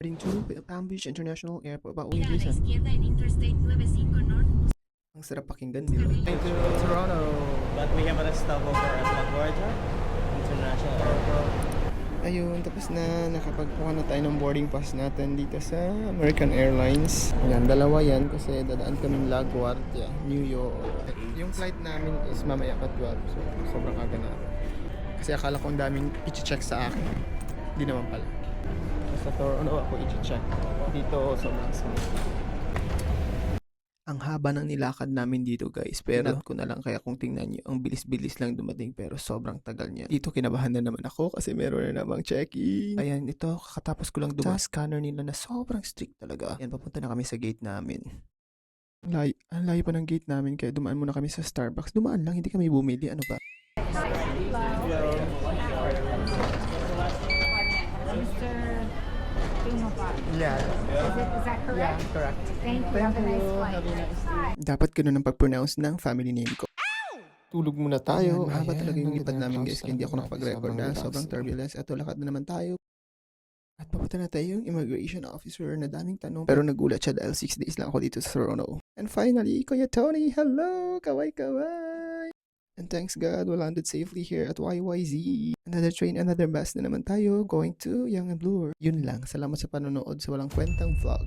Heading to Palm Beach International Airport. Pauwi Gira a la bilisan. izquierda en Interstate 95 North. Ang sarap pakinggan, di ba? Thank you, Toronto. But we have a stopover at LaGuardia International Airport. Ayun, tapos na nakapagkuha na tayo ng boarding pass natin dito sa American Airlines. Ayan, dalawa yan kasi dadaan kaming LaGuardia, New York. Yung flight namin is mamaya pa 12, so sobrang aga na. Kasi akala ko ang daming i-check sa akin. Hindi naman pala. Sa Toronto ako i-check. Dito sobrang smooth. Ang haba ng nilakad namin dito guys, pero ko na lang kaya kung tingnan nyo, ang bilis-bilis lang dumating pero sobrang tagal niya. Dito kinabahan na naman ako kasi meron na namang checking. Ayan, ito kakatapos ko lang sa scanner nila na sobrang strict talaga. Ayan, papunta na kami sa gate namin. Ang layo pa ng gate namin kaya dumaan muna kami sa Starbucks. Dumaan lang, hindi kami bumili. Ano ba? Mr. Pinopa. Yeah. Is that correct? Yeah, correct. Thank you. Have a nice flight. Dapat ganun ang pag-pronounce ng family name ko. Tulog muna tayo. Haba talaga yung lipad namin guys. Kaya hindi ako nakapag-record na. Sobrang turbulence. At lakad na naman tayo. At papunta na tayo yung immigration officer na daming tanong. Pero nagulat siya dahil 6 days lang ako dito sa Toronto. And finally, Kuya Tony, hello! Kaway-kaway! And thanks God, we landed safely here at YYZ. Another train, another bus na naman tayo going to Young and Bloor. Yun lang, salamat sa panonood sa walang kwentang vlog.